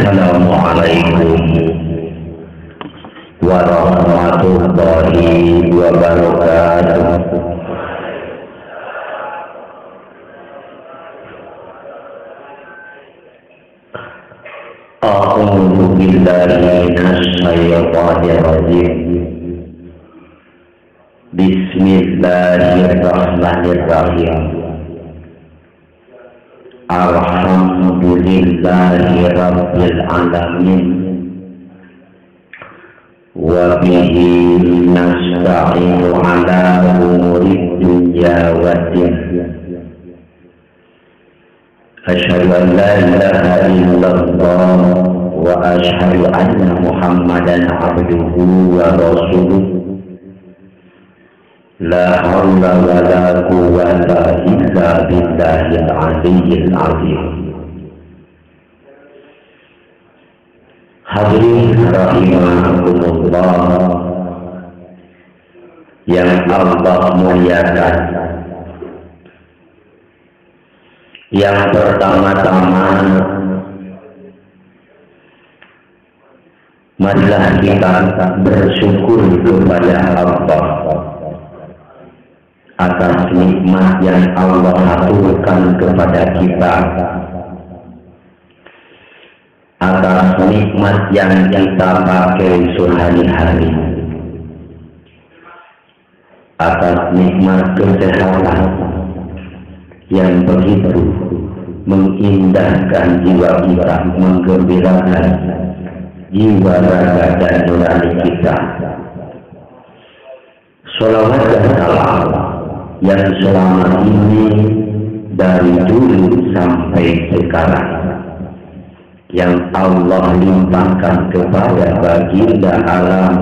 Assalamualaikum warahmatullahi wabarakatuh. A'udzu billahi minasyaitonir rajim. Bismillahirrahmanirrahim. Alhamdulillahi rabbil alamin. Wa bihi nasta'inu ala umurid dunya waddin. Asyhadu an la ilaha illallah wa asyhadu anna Muhammadan abduhu wa rasuluh. La haula wa la quwwata illa billahil aliyyil azim. Hadirin rahimakumullah yang Allah muliakan. Yang pertama-tama, marilah kita bersyukur kepada Allah atas nikmat yang Allah aturkan kepada kita, atas nikmat yang kita pakai sehari-hari, atas nikmat kesehatan yang begitu mengindahkan jiwa kita, menggembirakan jiwa raga dan nurani kita. Sholawat dan salam yang selama ini dari dulu sampai sekarang yang Allah limpahkan kepada baginda alam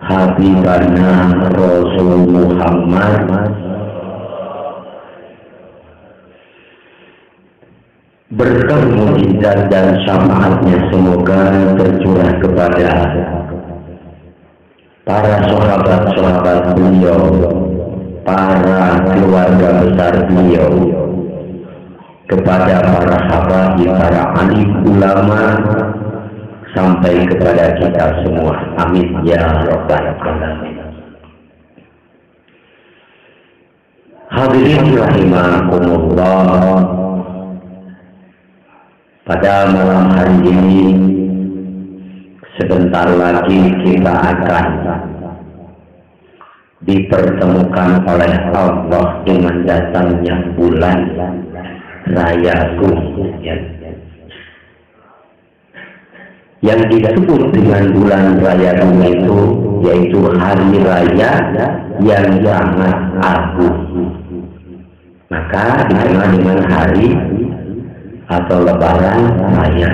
Habibana Rasul Muhammad berkah mujizat dan syafaatnya semoga tercurah kepada para sahabat-sahabat beliau, para keluarga besar beliau, kepada para habaib, para alim ulama, sampai kepada kita semua. Amin ya rabbal alamin. Hadirin rahimakumullah, pada malam hari ini sebentar lagi kita akan dipertemukan oleh Allah dengan datangnya bulan Raya yang disebut dengan bulan Raya itu yaitu hari raya yang sangat agung, maka dikenal dengan hari atau lebaran raya,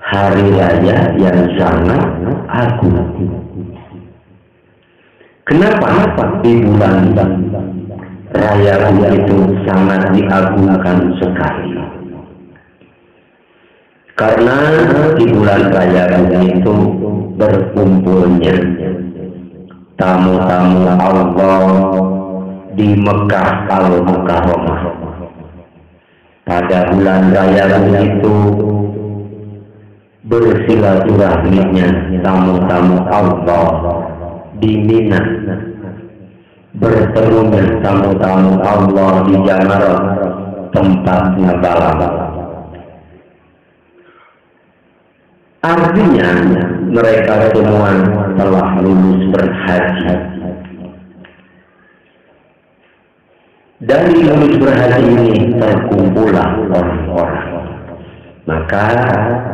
hari raya yang sangat agung. Kenapa di bulan raya itu sangat diagungkan sekali? Karena di bulan raya itu berkumpulnya tamu-tamu Allah di Mekah Al-Mukarramah. Pada bulan raya itu bersilaturahminya tamu-tamu Allah di Mina, bertemunya tamu-tamu Allah di Jamarat, tempat Nabalah. Artinya mereka semua telah lulus berhaji. Dari lulus berhaji ini terkumpulah orang-orang, maka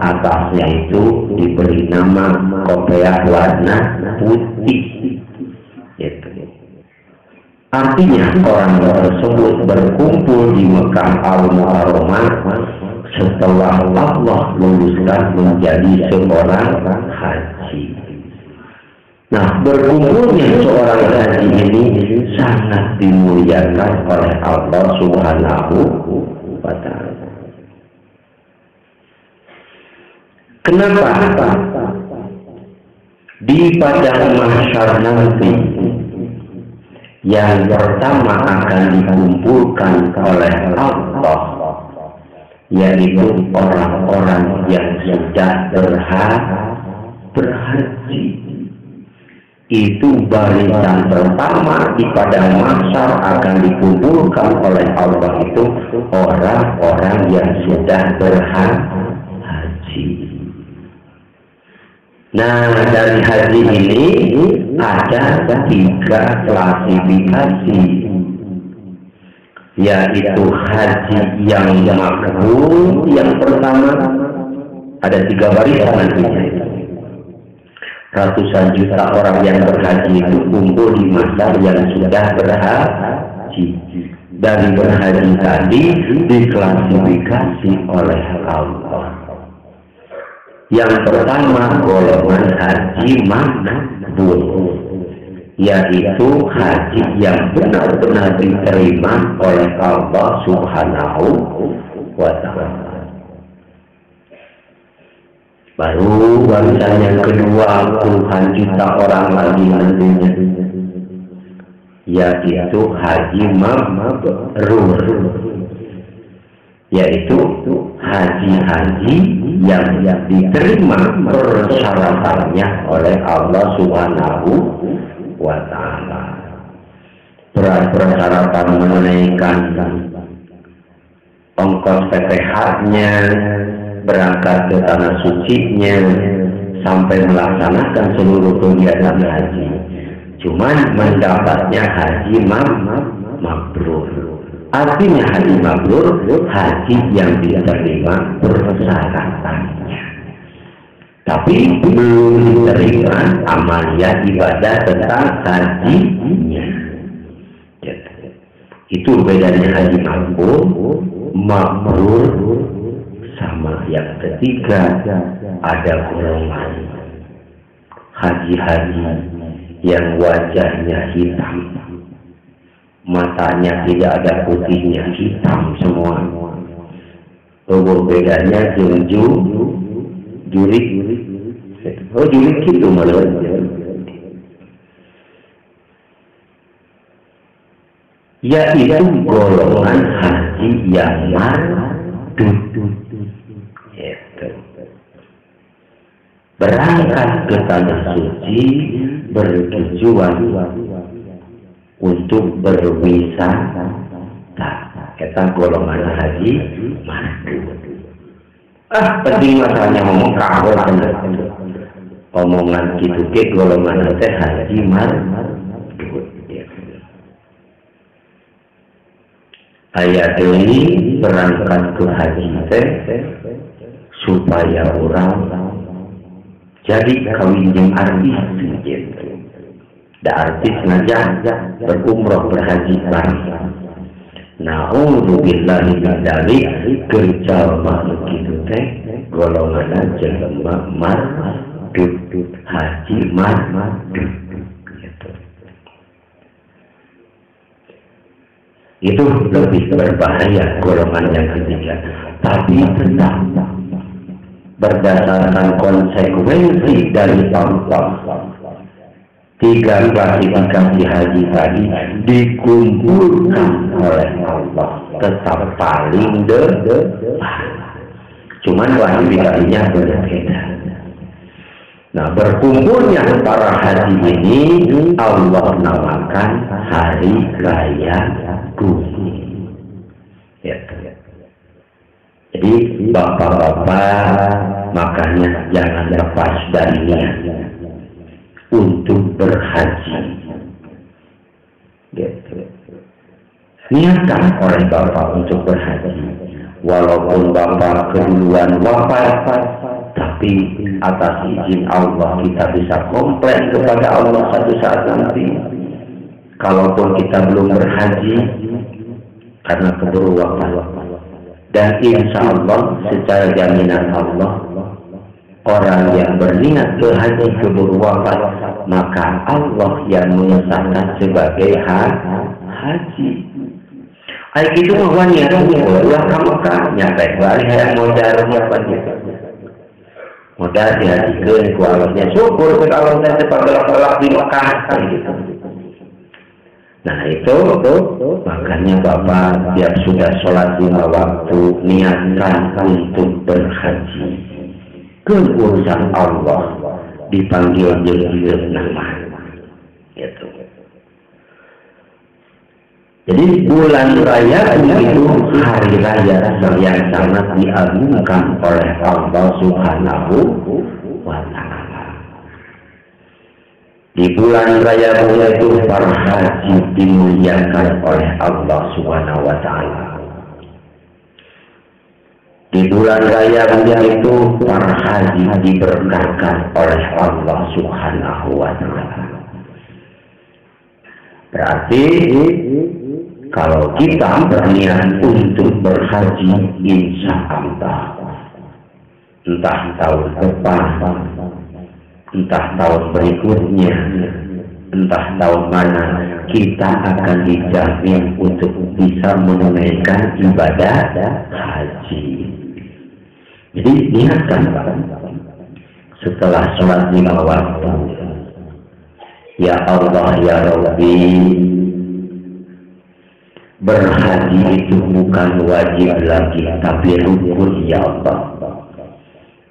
atasnya itu diberi nama kopiah warna putih. Artinya orang tersebut berkumpul di Mekah Al-Mukarramah setelah Allah luluskan menjadi seorang haji. Nah, berkumpulnya seorang haji ini sangat dimuliakan oleh Allah Subhanahu wa Ta'ala. Kenapa? Di padang mahsyar nanti yang pertama akan dikumpulkan oleh Allah yaitu orang-orang yang sudah berhaji. Itu barisan pertama di padang mahsyar akan dikumpulkan oleh Allah itu orang-orang yang sudah berhaji. Nah, dari haji ini ada 3 klasifikasi, yaitu haji yang mabrur. Yang pertama ada 3 barisan nantinya. Ratusan juta orang yang berhaji itu kumpul di mahsyar yang sudah berhaji. Dari berhaji tadi diklasifikasi oleh Allah. Yang pertama golongan haji mabrur, yaitu haji yang benar-benar diterima oleh Allah Subhanahu wa Ta'ala. Baru barisan yang kedua puluhan juta orang lagi nantinya, yaitu haji mabrur, yaitu haji-haji yang diterima persyaratannya oleh Allah Subhanahu wa Ta'ala. Persyaratan menunaikan ongkos PPH-nya, berangkat ke tanah sucinya, sampai melaksanakan seluruh kegiatan haji. Cuman mendapatnya haji mabrur. Artinya haji mabrur, haji yang diterima persyaratannya, tapi belum diterima amalia ibadah tentang hajinya. Itu bedanya haji mabrur sama yang ketiga. Ada golongan haji-haji yang wajahnya hitam, matanya tidak ada putihnya, hitam semua. Bedanya jurik. Jurik itu malah. Yaitu golongan haji yang mardud. Berangkat ke tanah suci bertujuan untuk berwisata. Kita golongan haji mardud. Penting masalahnya ngomong kahor, omongan gitu ke golongan haji mardud. Ayat ini berangkat ke haji supaya orang jadi kawin yang artis gitu. Da artis saja berumroh berhaji bareng. Na'udzubillahi min dzalik, kerja makhluk itu teh golongan jelema mardud, haji mardud. Itu lebih berbahaya golongan yang ketiga. Tapi tetap berdasarkan konsekuensi dari Allah, 3 klasifikasi haji tadi dikumpulkan oleh Allah tetap paling depan. Cuman klasifikasinya berbeda. Nah, berkumpulnya para haji ini Allah namakan hari raya bumi. Jadi bapak-bapak makanya jangan lepas dari niat untuk berhaji. Niatkan oleh bapak untuk berhaji, walaupun bapak keduluan wafat, tapi atas izin Allah kita bisa komplain kepada Allah satu saat nanti. Kalaupun kita belum berhaji karena keburu wafat, dan insya Allah secara jaminan Allah, orang yang berniat berhaji keburu wafat, maka Allah yang mengesahkan sebagai haji. Ayo itu mah niatnya, ulah kamu kan nyampe balik yang modal apa gitu. Modal dihajikan ku Allahnya, syukur ke Allah saya sebagai pelak di Mekah gitu. Nah itu makanya Bapak tiap sudah sholat 5 waktu niatkan untuk berhaji ke urusan Allah, dipanggil jeung nama gitu. Jadi bulan raya itu hari raya yang sangat diagungkan oleh Allah Subhanahu wa Ta'ala. Di bulan raya itu para haji dimuliakan oleh Allah Subhanahu wa Ta'ala. Di bulan raya itu para haji diberkahkan oleh Allah Subhanahu wa Ta'ala. Berarti kalau kita berniat untuk berhaji, insya Allah, entah tahun depan, entah tahun berikutnya, entah tahun mana, kita akan dijamin untuk bisa menunaikan ibadah haji. Jadi niatkan setelah sholat 5 waktu, ya Allah ya Rabbi, berhaji itu bukan wajib lagi, tapi rukun ya Allah.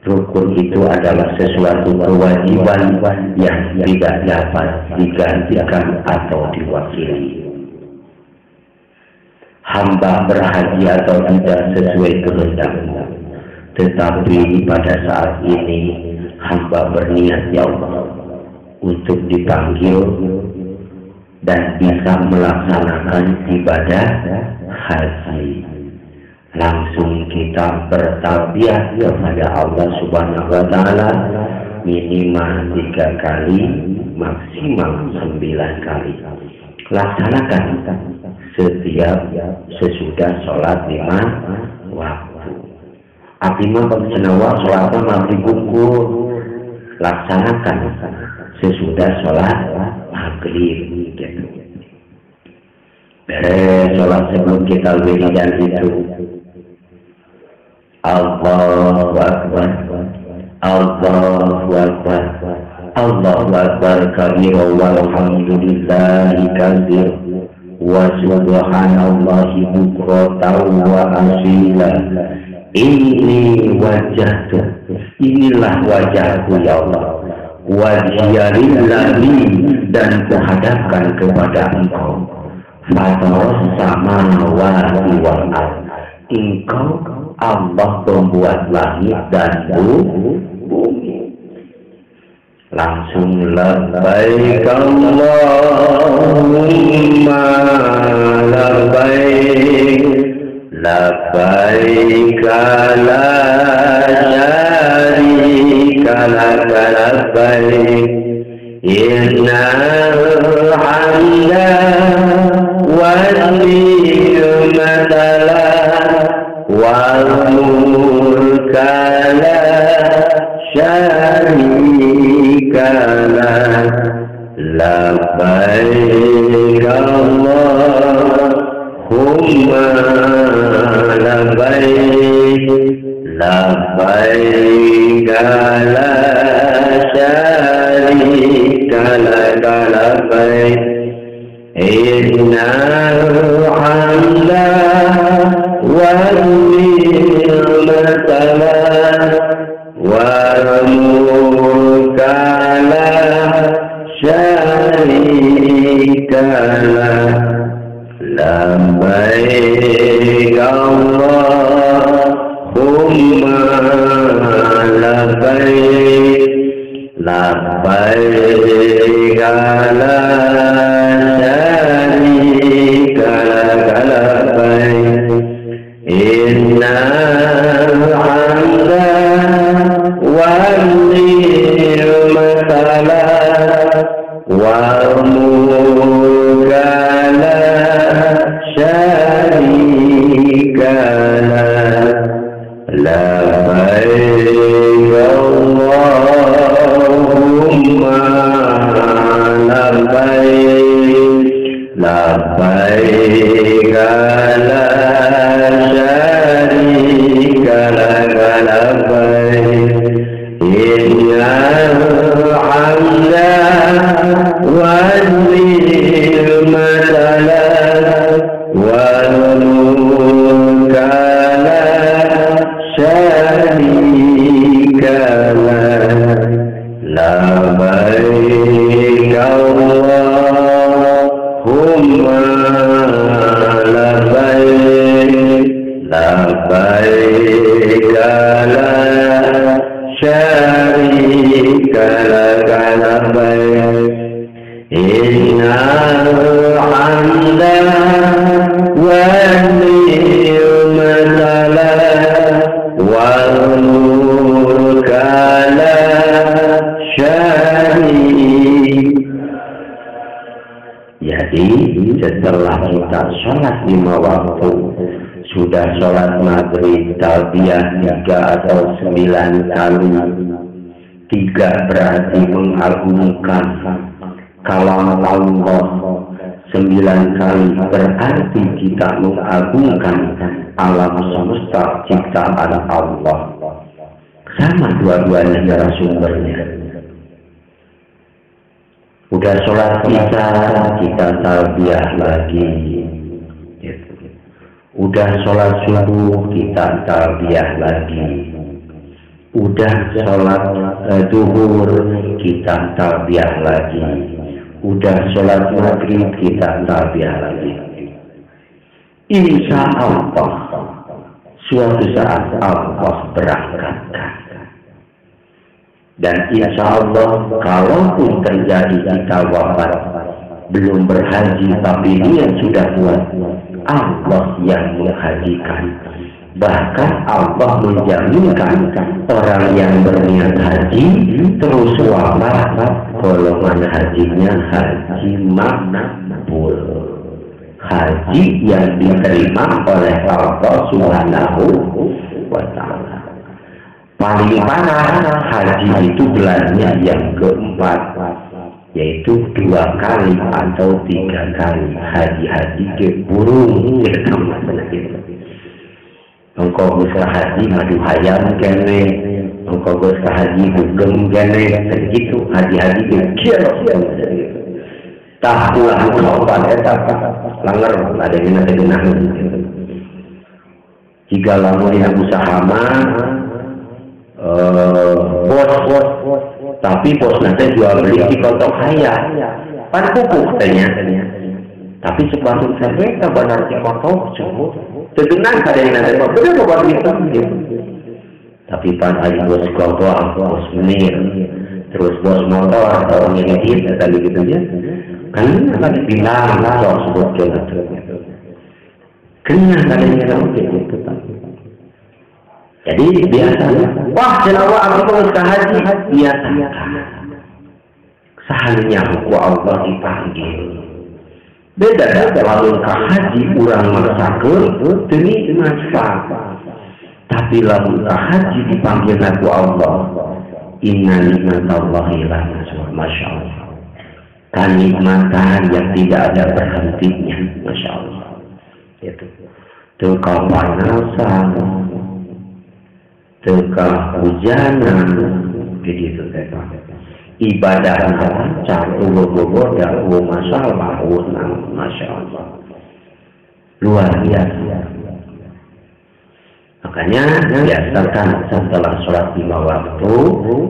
Rukun itu adalah sesuatu kewajiban yang tidak dapat digantikan atau diwakili. Hamba berhaji atau tidak sesuai kehendakmu, tetapi pada saat ini hamba berniat ya Allah untuk dipanggil dan bisa melaksanakan ibadah haji. Langsung kita bertalbiyah kepada Allah Subhanahu wa Ta'ala minimal 3 kali, maksimal 9 kali. Laksanakan setiap sesudah sholat 5 waktu. Abimah bersenawa sholatnya maghrib gugur, laksanakan sesudah sholat maghrib gitu. Beres sholat sebelum kita wiridan itu, Allahu Akbar, Allahu Akbar, Allahu Akbar kabira walhamdulillahi katsir wa subhanallahi bukratan wa asila. Ini wajahku, inilah wajahku ya Allah, wajhiyalillahi, dan kuhadapkan kepada Engkau. Fataros samawati wal ardh, Engkau Allah pembuat langit dan bumi. Langsung labbaik Allahumma labbaik, labbaik la syarika lak labbaik, innal hamda wan ni'mata lak wal mulka la syarika lak, labbaik Allahumma labbaik, labbaik la syarika lak labbaik, innal hamda wan ni'mata lak wal mulka la syarika lak, labbaik Allahumma labbaik, labbaik la syarika lak labbaik, innal hamda wan ni'mata lak wal mulka la syarika lak, labbaik Allahumma labbaik, labbaik la syarika lak labbaik, innal hamda wan ni'mata al-mulkala syari. Jadi setelah kita sholat 5 waktu, sudah sholat maghrib talbiyah 3 atau 9 kali. 3 berarti mengagungkan kalam Allah, 9 kali berarti kita mengagungkan alam semesta ciptaan Allah. Sama dua-duanya narasumbernya. Udah sholat kita talbiyah lagi. Udah sholat subuh kita talbiyah lagi. Udah sholat zuhur kita talbiyah lagi. Udah sholat maghrib kita talbiyah lagi. Insya Allah suatu saat Allah berangkatkan. Dan insya Allah kalaupun terjadi kita wafat belum berhaji tapi niat sudah kuat, Allah yang menghajikan. Bahkan Allah menjaminkan orang yang berniat haji terus wafat, golongan hajinya haji makbul, haji yang diterima oleh Allah Subhanahu wa Ta'ala. Paling parah haji itu gelarnya yang keempat, yaitu 2 kali atau 3 kali haji ke burung engkau bisa haji madu hayam kene, engkau bisa haji hugem kene, begitu haji ke kira tak pulang kau pada langer ada yang ada genah. Jika lamun yang usaha bos, tapi bos nanti jual beli di kontok kaya, pan pupuk katanya. Tapi sebelum sampai ke benar di kontok, sebenarnya ada yang nanti benar buat itu. Tapi pan hari bos kontok, bos menir, terus bos motor atau ngedit tadi gitu ya, kan tadi bilang lah sebut gitu. Kena ada yang nanti gitu. Jadi biasa, wah jenawah aku mau ke haji, biasa. Sehalnya hukum Allah dipanggil. Beda lalu ke haji orang masakur demi manfaat. Tapi lalu ke haji dipanggil aku Allah. Inna nikmatallahi la nasur, masya Allah. Kenikmatan yang tidak ada berhentinya, masya Allah. Itu. Tuh kau panasan. Teka hujanan begitu Pak. Ibadah lancar, ubur-ubur dan masalah masya Allah luar biasa. Makanya biasakan setelah sholat 5 waktu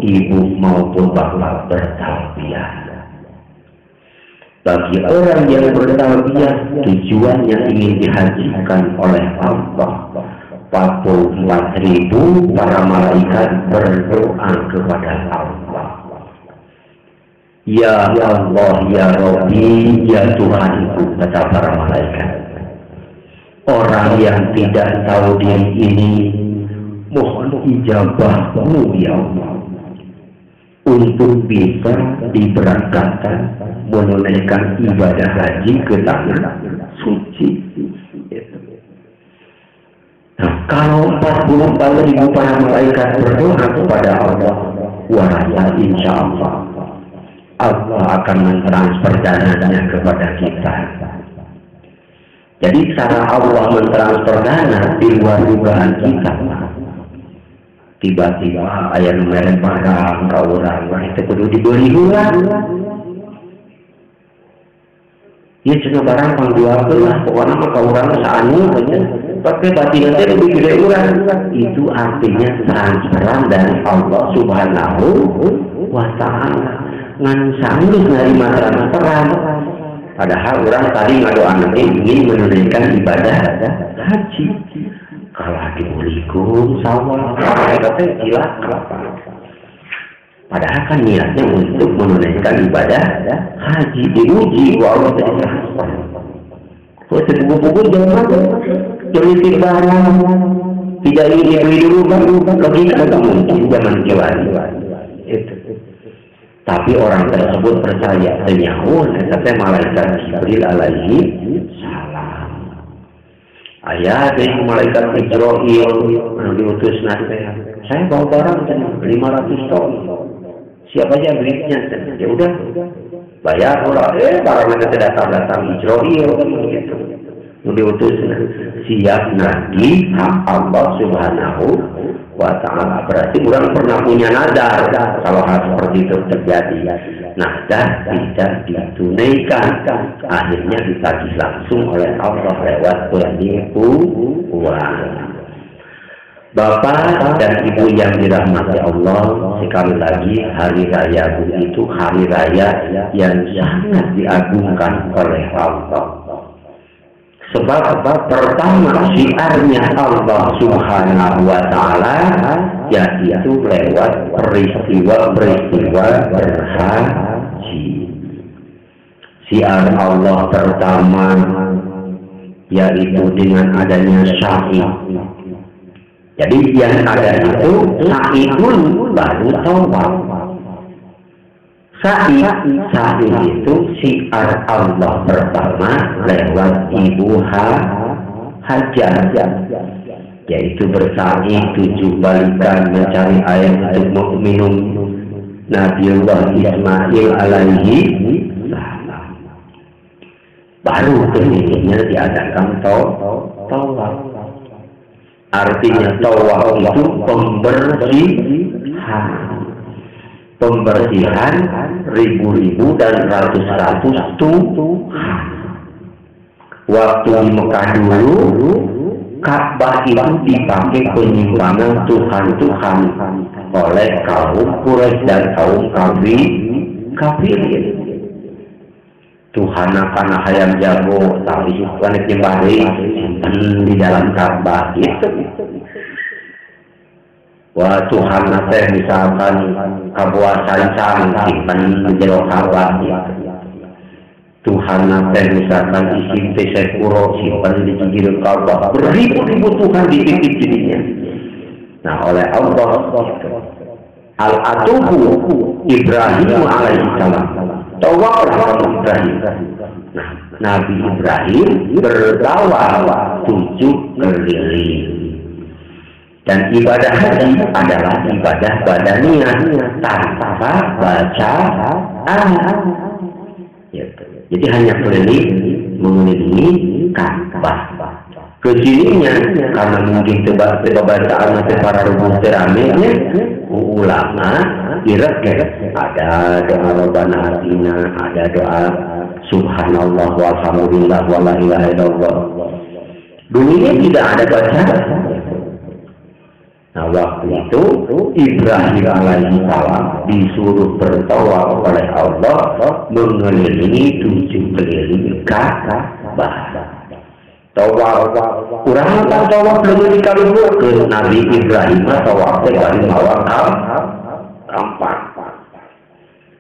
ibu maupun bapak bertalbiyah. Bagi orang yang bertalbiyah tujuannya ingin dihajikan oleh Allah. 44.000 para malaikat berdoa kepada Allah. Ya Allah, ya Rabbi, ya Tuhanku, kata para malaikat. Orang yang tidak tahu diri ini, mohon ijabahmu ya Allah, untuk bisa diberangkatkan menunaikan ibadah haji ke tanah suci. Nah, kalau 44.000 para malaikat berdoa kepada Allah, wahai insya Allah akan mentransfer dananya kepada kita. Jadi cara Allah mentransfer dana di luar dugaan kita. Tiba-tiba ayah merek barang ke orang itu perlu dibeli ulang. Ya cuma barang pangguakeun lah, pokoknya mah ka urang saanu banyak. Pakai batin nanti lebih gede urang. Itu artinya transferan dari Allah Subhanahu wa Ta'ala. Ngan sanggup nerima transferan. Padahal orang tadi ngadu anaknya ingin menunaikan ibadah haji. Kalau dimulikum sawah, katanya gila kelapa. Padahal kan niatnya untuk menunaikan ibadah haji, diuji wa Allah ta'ala. Kok sebuah-buah jangan ada, jadi barang, Tidak ingin dibeli dulu baru logika nggak mungkin zaman jual. Itu. Tapi orang tersebut percaya senyawa kata malaikat Jibril alaihi salam. Ayah dari malaikat Israil diutus nanti. Saya bawa barang 500 ton. Siapa aja belinya? Ya udah, bayar orang. Barangnya tidak datang Israil gitu. Diutus siap nanti hak Allah Subhanahu wa Ta'ala. Berarti orang pernah punya nadar kalau hal seperti itu terjadi. Nadar tidak ditunaikan, akhirnya ditagih langsung oleh Allah lewat penipuan. Bapak dan Ibu yang dirahmati Allah, sekali lagi hari raya itu hari raya yang sangat diagungkan oleh Allah. Sebab pertama syiarnya Allah Subhanahu wa Ta'ala yaitu lewat peristiwa-peristiwa berhaji. Syiar Allah pertama yaitu dengan adanya sa'i. Jadi yang ada itu sa'i dulu baru tawaf. Sa'i itu syiar Allah pertama lewat ibu hajah, yaitu bersa'i 7 balikan mencari air untuk minum. Nabiullah Ismail alaihi salam. Baru kemudian diadakan tawaf. Artinya tawaf itu pembersihan ribu-ribu dan ratus-ratus Tuhan. Waktu di Mekah dulu, Ka'bah itu dipakai penyimpangan Tuhan-Tuhan oleh kaum Quraisy dan kaum kafir. Tuhan akan hayam jago, tapi bukan di dalam Ka'bah itu. Wah Tuhan nate misalkan kabuasan simpan di jero Ka'bah. Tuhan nate misalkan isim Sepuro simpan di jero Ka'bah. Beribu-ribu Tuhan dititip dirinya. Nah oleh Allah Al-Atubu Ibrahim alaihi salam. Tawaflah Ibrahim. Nah, Nabi Ibrahim bertawaf 7 keliling. Dan ibadah haji adalah ibadah badaniah tanpa baca Jadi hanya keliling mengelilingi Ka'bah. Kesininya karena mungkin bacaan para rukun ceramahnya ulama kira-kira ada doa Rabbana atina, ada doa Subhanallah walhamdulillah wala ilaha illallah. Dulunya tidak ada bacaan. Nah waktu itu Ibrahim alaihi salam disuruh bertawaf oleh Allah mengelilingi 7 keliling Ka'bah. Tawaf, kurang tak tawaf belum dikalungkan ke Nabi Ibrahim tawaf dari bawah kampak.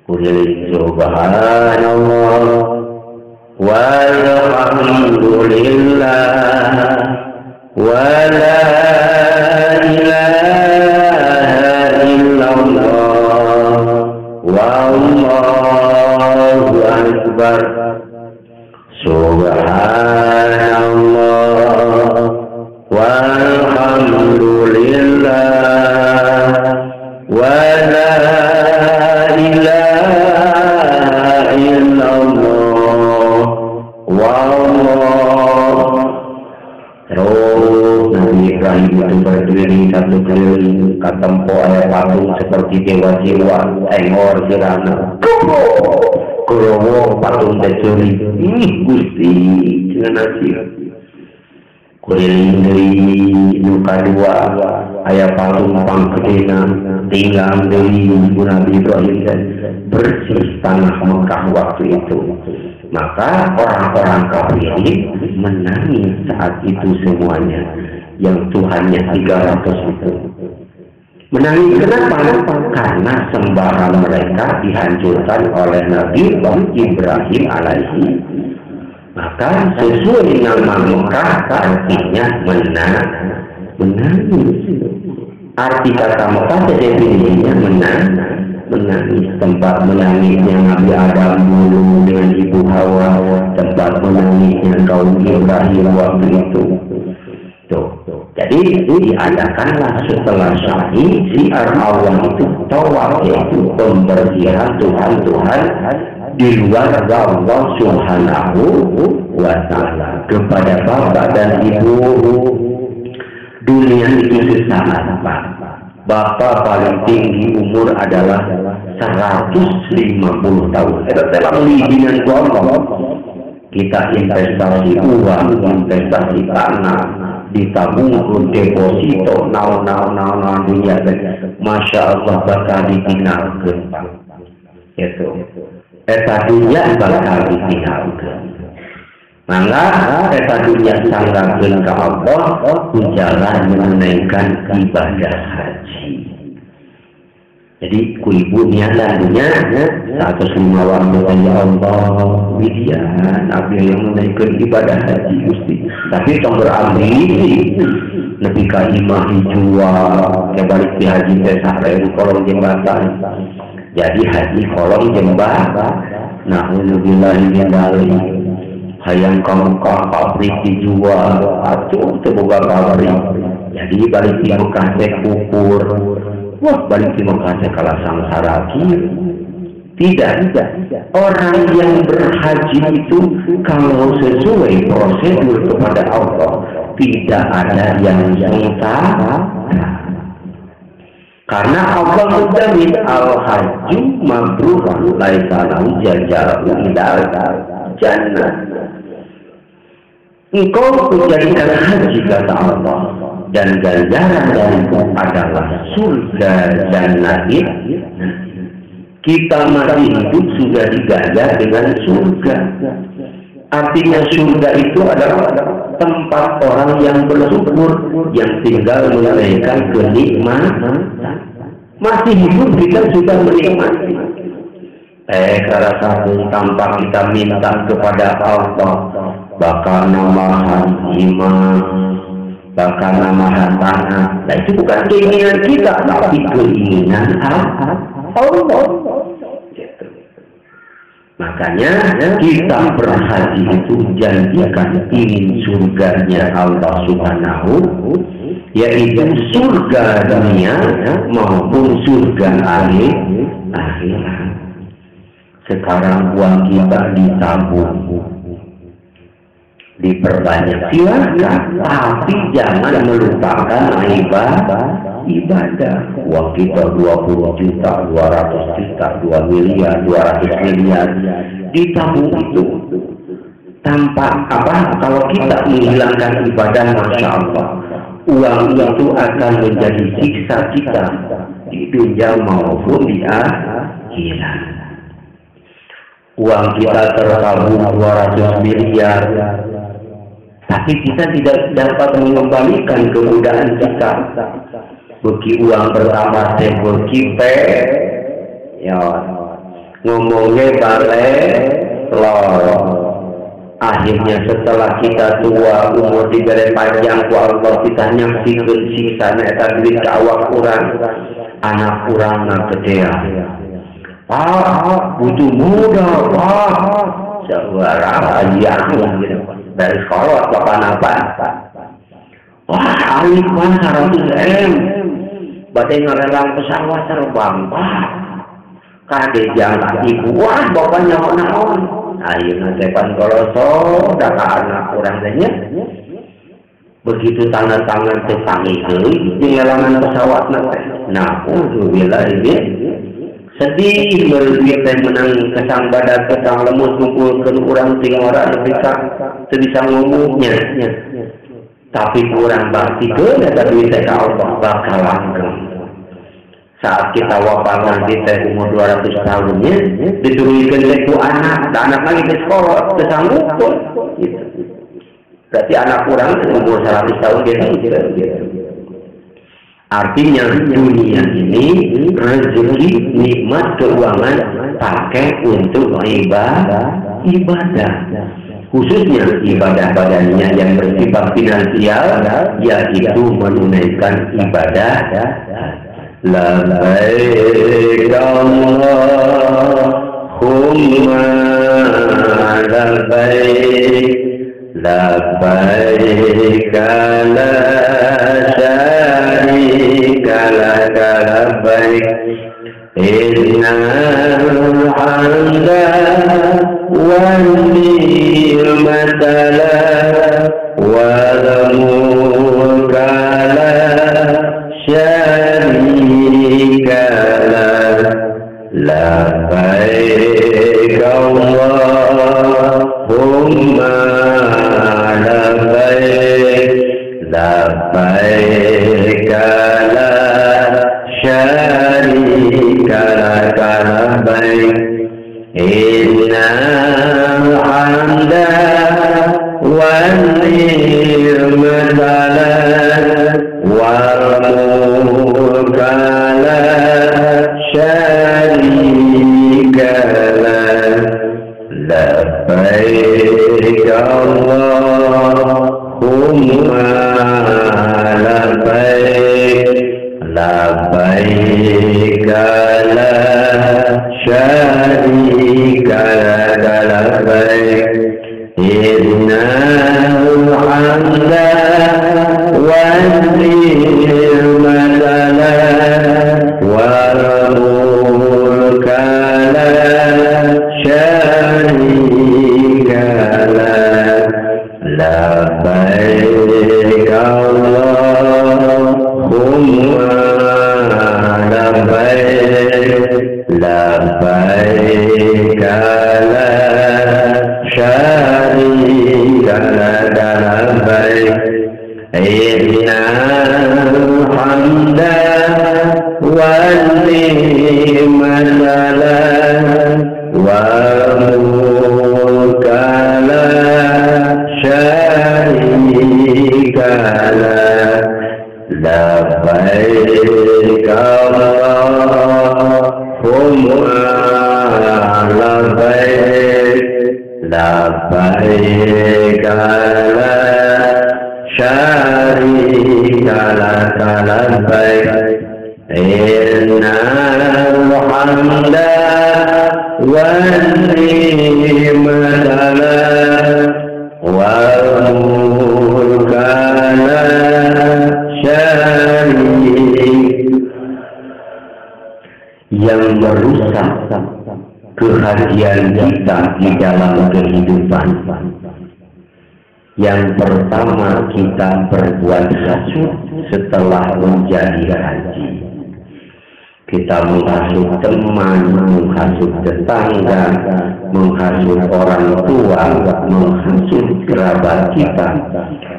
Keliling subhanallah walhamdulillah wala ilaha illallah wallahu akbar. Subhanallah walhamdulillah wa la ilaha illallah wallahu. Terus Nabi Ibrahim itu berdiri satu keliling katempo ayat patung seperti dewa-dewa engor sirana Kurowo patung decuri Gusti dengan nasi keliling dari nuka 2 ayat patung pangkedena tinggal dari Nabi Ibrahim dan bersih tanah Mekah waktu itu. Maka orang-orang kafir menangis saat itu semuanya yang Tuhannya 300 itu. Menangis kenapa? Karena sembahan mereka dihancurkan oleh Nabi Ibrahim alaihi. Maka sesuai nama Mekah artinya menangis. Arti kata Mekah definisinya menangis. Tempat menangisnya Nabi Adam dulu dengan Ibu Hawa, tempat menangisnya kaum Ibrahim waktu itu. Tuh. Jadi diadakanlah setelah syahid siar Allah itu tawaf, yaitu pembersihan Tuhan di luar Allah Subhanahu wa Ta'ala kepada bapak dan ibu. Dunia itu sesaat, Pak. Bapak paling tinggi umur adalah 150 tahun. Itu telah melibingan Allah. Kita investasi uang, investasi tanah, ditabung deposito, dunia. Masya Allah bakal ditinggalkan. Itu. Eta dunia bakal ditinggalkan. Maka eta dunia sanggahkeun ka Allah jalan menunaikan ibadah haji. Jadi ku ibu niatan dunia 105 waktu ya Allah widian abdi yang menunaikan ibadah haji Gusti. Tapi tong berabdi nepi ka imah dijual ke balik di haji teh sare kolong jembatan. Jadi haji kolong jembatan. Na'udzubillahi min dzalik. Hayang kamu pabrik dijual, acuh terbuka pabrik. Jadi balik di Mekah teh kukur. Wah, balik di Mekah teh kalah sangsara Tidak. Orang yang berhaji itu kalau sesuai prosedur kepada Allah, tidak ada yang salah. Karena Allah menjamin al-hajju mabrurun laisa lahu jazaa'un illa jannah. Engkau menjadikan haji kata Allah dan ganjaran dariku adalah surga dan langit. Kita masih hidup sudah diganjar dengan surga. Artinya surga itu adalah tempat orang yang bersyukur, yang tinggal menunaikan kenikmatan. Masih hidup kita sudah menikmati. Karena satu tanpa kita minta kepada Allah, bakal nama iman, bakal nama tanah. Nah, itu bukan keinginan kita, tapi keinginan Allah. Makanya kita berhaji itu janjikan ingin surganya Allah Subhanahu, yaitu surga dunia maupun surga akhirat. Sekarang uang kita ditabung, diperbanyak silakan, tapi jangan melupakan ibadah. Uang kita 20 juta, 200 juta, 2 miliar, 200 miliar ditabung itu tanpa apa? Kalau kita menghilangkan ibadah, masya Allah, uang itu akan menjadi siksa kita di dunia maupun di akhirat. Uang kita tertabung 200 miliar, tapi kita tidak dapat mengembalikan kemudahan kita. Bagi uang pertama saya bagi ya ngomongnya balik lor. Akhirnya setelah kita tua, umur diberi panjang ku Allah, kita nyaksikan siksa eta duit ka awak urang, anak urang na kedea. Butuh muda, seorang ajian gitu. Dari sekolah apa-apa. Wah, alih 100 M. Badai ngelelang pesawat terbang, kade jangan ibu, wah bapaknya naon. Ayo tepan koloso, daka anak kurang banyak. Begitu tanda tangan tetangi di ngelelangan pesawat nanti. Nah, alhamdulillah ini sedih berlebih menang kesang badan kesang lemut kumpulkan orang tinggal orang Afrika bisa ngomongnya. Tapi kurang bakti ke duit ke Allah bakal langgeng. Saat kita wafat nanti teh umur 200 tahunnya diturunin ke anak lagi ke sekolah kesanggup gitu. Berarti anak kurang umur 100 tahun gitu. Artinya dunia ini rezeki nikmat keuangan pakai untuk ibadah. khususnya ibadah badannya yang bersifat finansial, yaitu menunaikan ibadah. Labbaik Allahumma labbaik, labbaik la syarika laka labbaik, innal hamda wan ni'mata lak wal mulka la syarika lak, labbaik Allahumma labbaik, labbaik la syarika laka labbaik, innal hamda wan ni'mata lak wal mulka la syarika lak, labbaik Allahumma labbaik, labbaik la syarika laka labbaik, innal hamda wan ni'mata lak wal mulka la syarika lak, labbaik Allahumma labbaik, labbaik la syarika laka labbaik, innal hamda wan ni'mata lak wal mulka la syarika lak, labbaik Allahumma labbaik, labbaik la syarika laka labbaik, innal hamda wan ni'mata lak wal mulka la yang merusak kehadiran kita di dalam kehidupan. Yang pertama, kita berbuat hasud setelah menjadi haji. Kita menghasut teman, menghasut tetangga, menghasut orang tua, menghasut kerabat kita.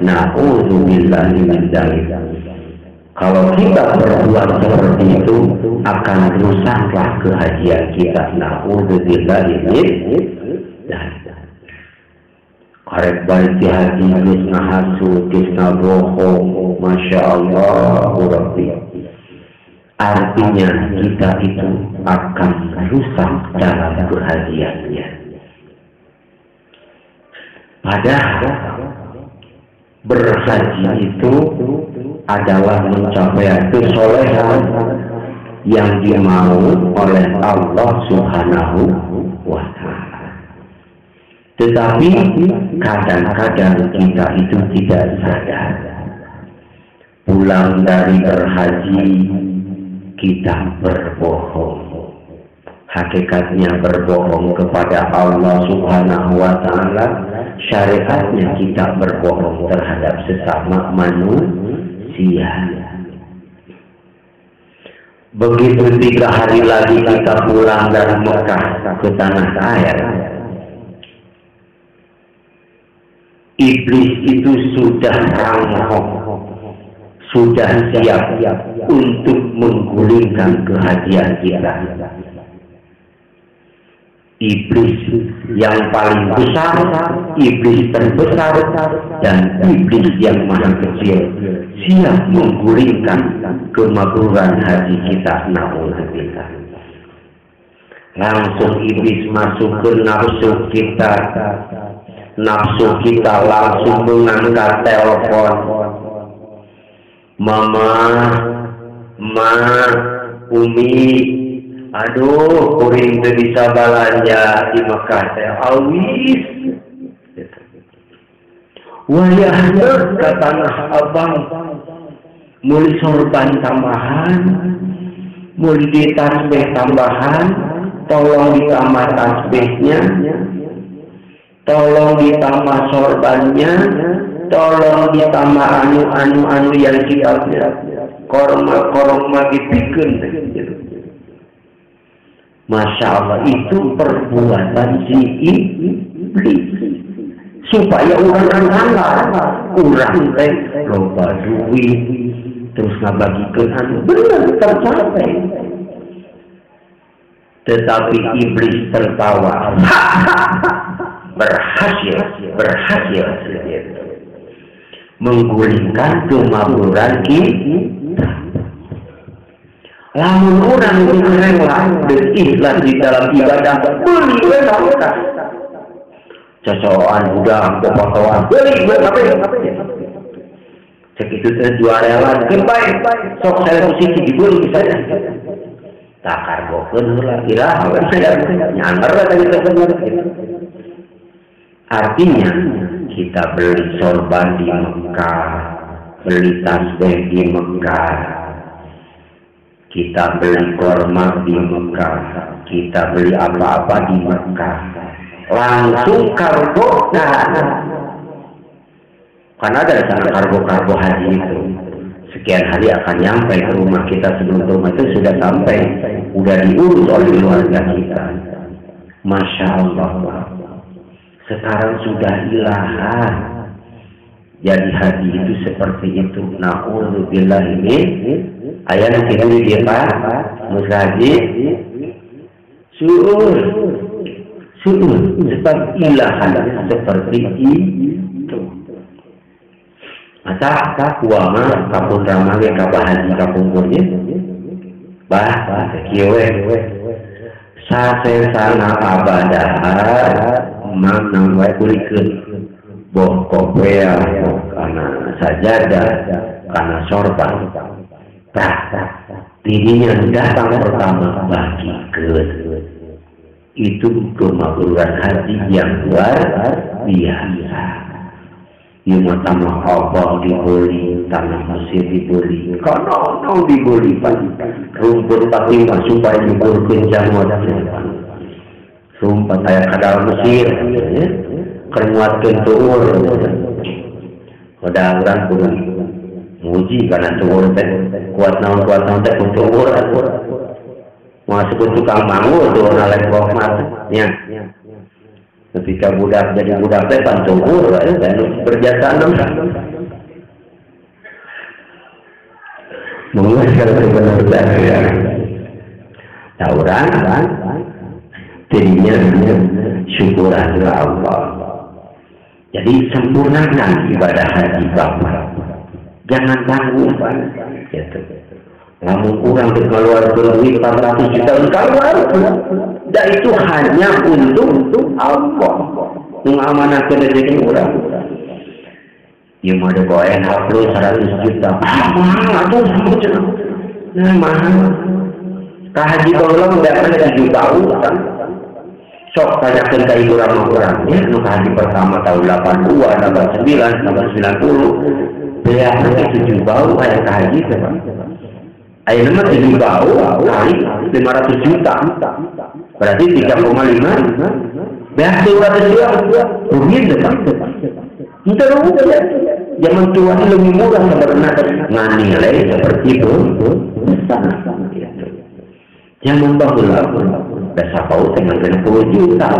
Na'udzubillahi min dzalik. Kalau kita berbuat seperti itu, akan rusaklah kehajian kita. Na'udzubillahi min dzalik. Karek balik di haji, kisna hasud, kisna bohong, Masya Allah, Rabbi. Artinya kita itu akan rusak dalam kehajiannya. Padahal berhaji itu adalah mencapai kesolehan yang dimau oleh Allah Subhanahu wa Ta'ala. Tetapi kadang-kadang kita itu tidak sadar. Pulang dari berhaji, kita berbohong. Hakikatnya berbohong kepada Allah Subhanahu wa Ta'ala. Syariatnya kita berbohong terhadap sesama manusia. Begitu 3 hari lagi kita pulang dari Mekah ke tanah air, iblis itu sudah rampok, sudah siap untuk menggulingkan kehajian kita. Iblis yang paling besar, iblis terbesar, dan iblis yang maha kecil siap menggulingkan kemakruran haji kita. Na'udzubillah. Langsung iblis masuk ke nafsu kita, nafsu kita langsung mengangkat telepon. Mama, Ma, Umi, aduh, kuring teu bisa balanja di Mekah teh awis. Wayahna ka tanah Abang, meuli sorban tambahan, meuli di tasbih tambahan, tolong ditambah tasbihnya, tolong ditambah sorbannya, tolong ditambah anu yang kita korma dipikeun. Masya Allah, itu perbuatan si iblis supaya orang teh loba duit terus ngabagikeun anu bener tercapai, tetapi iblis tertawa. berhasil menggulingkan kemaburan kita. Lamun orang rela dan ikhlas di dalam ibadah, beli kita. Cocokan udah popotoan, beli tapi cek itu dua rela, kebaik sok saya musik dibeli misalnya. Takar bokeun heula iraha saya nyantar tadi sebenarnya. Artinya kita beli sorban di Mekah, beli tasbih di Mekah, kita beli korma di Mekah, kita beli apa-apa di Mekah, langsung kargo. Karena ada sana kargo haji itu sekian hari akan nyampe ke rumah kita, sebelum rumah itu sudah sampai, udah diurus oleh keluarga kita. Masya Allah, sekarang sudah ilaha. Jadi haji itu seperti itu. Na'udzubillah ini ayat yang dia Pak Mushaji suur sebab ilaha seperti itu. Masa kuama kapun ramage kabahaji kapungkurnya bah kieu sasesana abadahar manang wae kulikeun boh kopea kana sajadah kana sorban dirinya datang pertama bagikeun. Itu kemakruhan hati yang luar biasa. Ieu mah tanah Allah dibeli, tanah Mesir dibeli, karena dibeli rumput tapi mah supaya diburkeun jangan rumput aya kadal Mesir kemuatkeun tuur. Udah urang kudu muji kana tuur teh kuat naon teh tuur. Masuk tukang mangu tuh nalek bokmat nya. Ketika budak jadi budak teh pantuur berjasa enam. Menguasai benar-benar ya. Tauran jadinya syukuran ke Allah. Jadi sempurnakan ibadah haji Bapak. Jangan tanggung gitu. Namun kurang keluar duit 400 juta keluar, dan itu hanya untuk Allah mengamanahkan rezeki orang. Yang ada koin upload 100 juta, mahal atau mahal. Haji kalau udah ada 7 tahun, sok tanyakan ke ibu orang-orangnya. Nu haji pertama tahun 82, 89, 90, biasanya 7 bau kayak haji teman. Ayo nama 7 bau kali 500 juta, berarti 3,5. Biasa 200 juta, rugi depan. Itu rugi. Zaman tua ini lebih murah sebenarnya. Nganilai seperti itu. Zaman bahula, biasa bau dengan 10 juta.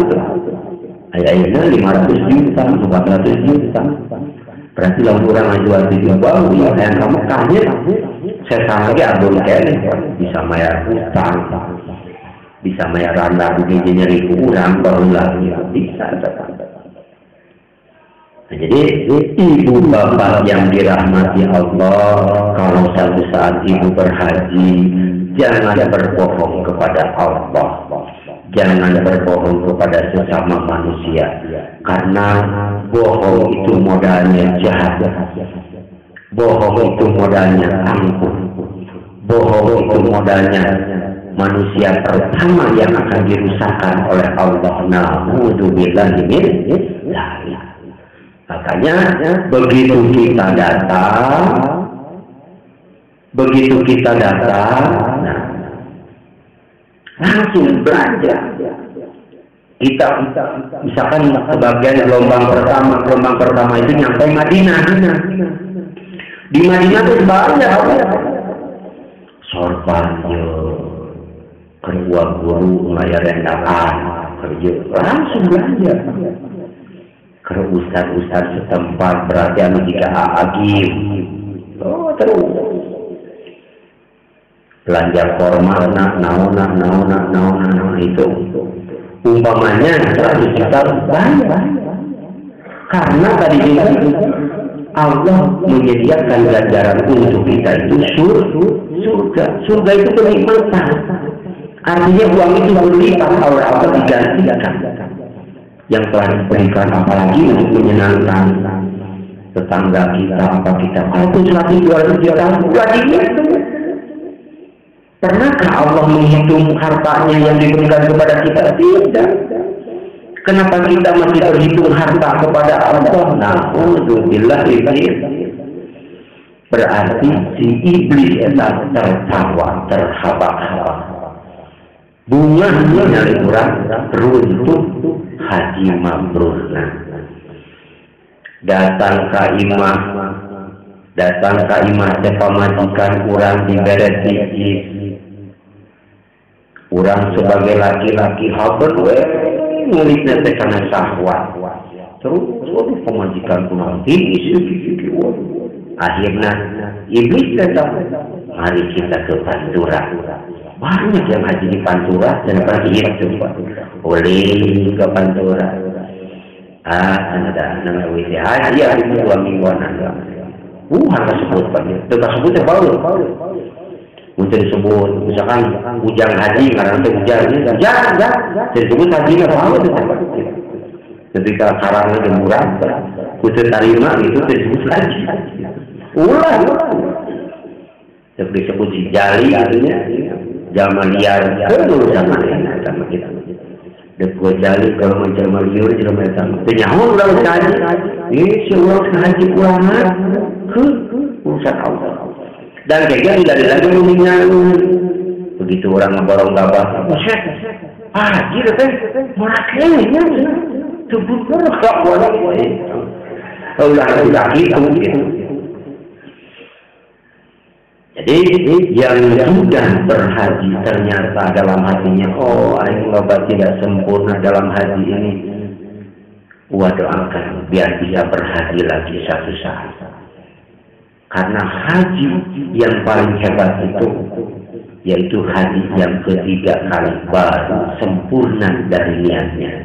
Ayahnya 500 juta, 400 juta. Berarti kalau kurang jual 7 bau, yang kamu kaya. Saya lagi abdul kene bisa bayar utang, bisa bayar randa begini nyeri kurang baru lagi bisa. Nah, jadi ibu bapak yang dirahmati Allah, kalau suatu saat ibu berhaji, jangan berbohong kepada Allah, jangan berbohong kepada sesama manusia, karena bohong itu modalnya jahat, bohong itu modalnya angkuh, bohong itu modalnya manusia pertama yang akan dirusakkan oleh Allah. Na'udzubillahi min dzalik. Makanya begitu kita datang, langsung belanja. Kita misalkan sebagian gelombang pertama itu nyampe Madinah. Di Madinah itu banyak sorban, kedua guru ngayar rendahan kerja, langsung belanja. Ke ustaz setempat berarti anu jika agim. Terus belanja formal, naona itu umpamanya 100 juta banyak. Karena tadi Allah menyediakan ganjaran untuk kita itu surga itu kenikmatan. Artinya uang itu berlipat oleh Allah digantikan yang telah diberikan, apalagi untuk menyenangkan tetangga kita, apa kita itu 100-200 juta gajinya. Pernahkah Allah menghitung hartanya yang diberikan kepada kita? Tidak. Kenapa kita masih berhitung harta kepada Allah? Na'udzubillah iblis. Berarti si iblis itu tertawa, terhabak-habak. Bunga dari kurang beruntung haji mabrur. Datang ke imah sepamajikan kurang diberi siji. Kurang sebagai laki-laki haber nguliknya karena syahwat. Terus pemajikan kurang akhirnya iblis datang. Mari kita ke Pantura. Banyak yang haji di Pantura dan pergi itu. Boleh ke Pantura. Ada wisi haji hari 2 mingguan. Harga sebut banyak. Harga sebutnya baru. Untuk disebut, misalkan ujang haji, karena itu ujangnya, disebut hajinya baru. Ketika karangnya murah, khusus tarima itu disebut haji. Ulah. Disebut si jali, artinya jamal liar, dulu sama kita. Dekwa jali kalau jamal liar, jamal sama. Ternyahul ulang haji. Ini seorang haji ulama ke urusan Allah. Dan kayaknya tidak ada lagi meninggal. Begitu orang ngeborong gabah, haji teh, moraknya, tubuh berkak boleh. Ulah laki gitu. Jadi yang sudah berhaji ternyata dalam hatinya, aing loba tidak sempurna dalam haji ini. Doakan biar bisa berhaji lagi satu saat. Karena haji yang paling hebat itu yaitu haji yang ketiga kali baru sempurna dari niatnya.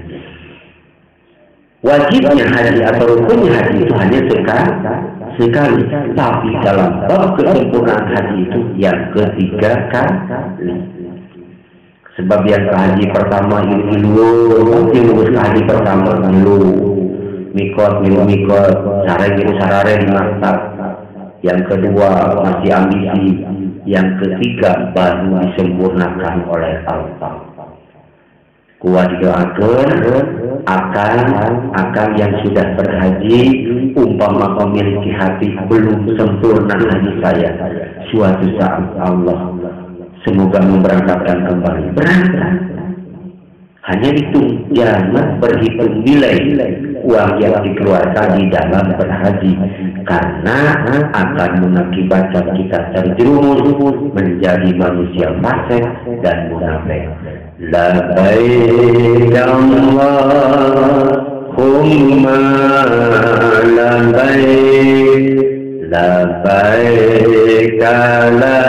Wajibnya haji atau rukunnya haji itu hanya sekali, tapi dalam bab kesempurnaan haji itu yang ketiga kali. Sebab yang haji pertama ini dulu, yang haji pertama dulu, mikot, sarare mantap. Yang kedua masih ambisi, yang ketiga baru disempurnakan oleh Allah. Kuat didoakan akan yang sudah berhaji umpama memiliki hati belum sempurna haji saya, suatu saat Allah semoga memberangkatkan kembali. Berangkat. Hanya hitung, jangan berhitung nilai uang yang dikeluarkan di dalam berhaji, karena akan mengakibatkan kita terjerumus menjadi manusia fasik dan munafik. Labbaik Allahumma labbaik, labbaik la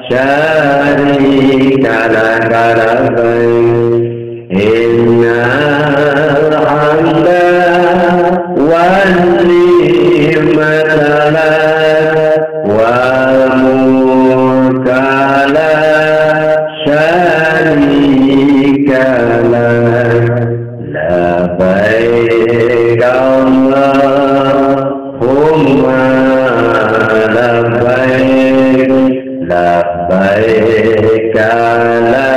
syarika lak labbaik. Innal hamda wan ni'mata lak wal mulka la syarika la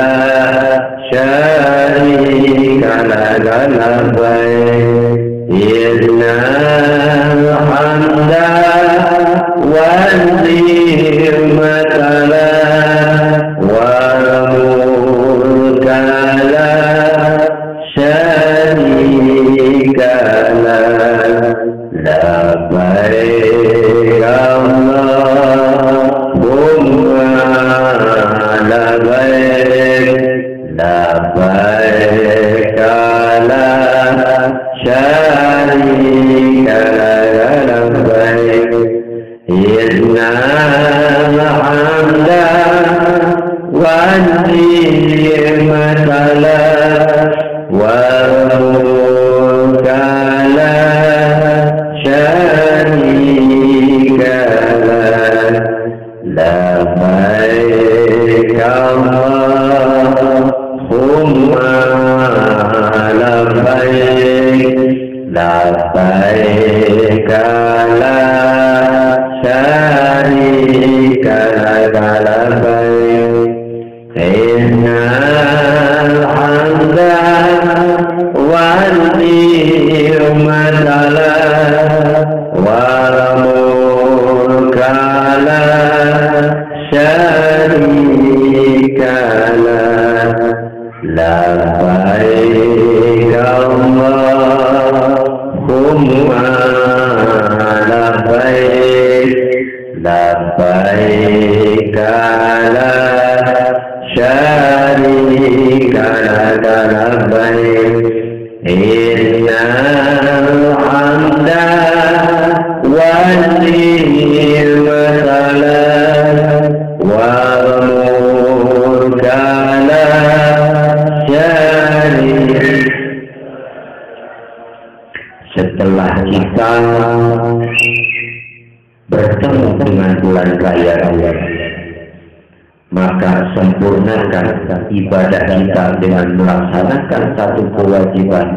syarika laka labbaik innal hamda wan ni'mata lak wal mulka la syarika lak labbaik Allahumma labbaik labbaik la syarika laka labbaik innal hamda wan ni'mata lak wal mulka la syarika lak labbaik Allahumma labbaik labbaik la syarika laka labbaik innal hamda wan ni'mata lak wal mulka la syarika lak labbaik Allahumma labbaik labbaik la syarika laka labbaik innal hamda wan ni'mata lak wal mulka la syarika. Setelah kita bertemu dengan bulan raya maka sempurnakan ibadah kita dengan melaksanakan satu kewajiban,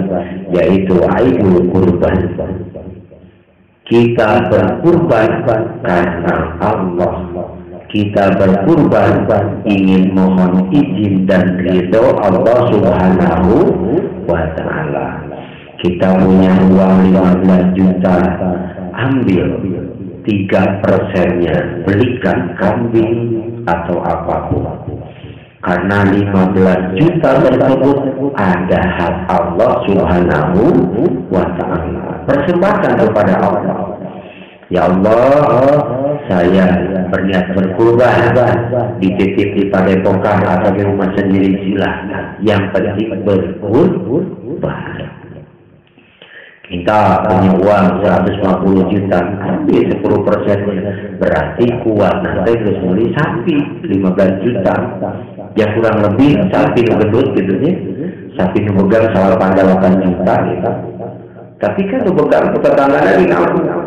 yaitu Aidul Kurban. Kita berkurban karena Allah. Kita berkurban ingin mohon izin dan ridho Allah Subhanahu wa Ta'ala. Kita punya uang 15 juta, ambil 3%-nya, belikan kambing atau apapun. Karena 15 juta tersebut ada hak Allah Subhanahu wa Ta'ala. Persembahkan kepada Allah. Ya Allah, saya berniat berkurban, dititip di padepokan atau di rumah sendiri silahkan. Yang penting berkurban. Kita punya uang 150 juta, ambil 10%, berarti kuat nanti terus beli sapi 15 juta. Ya kurang lebih sapi gendut gitu ya. Sapi begang soal pandang 8 juta gitu. Tapi kan begang tetangga lagi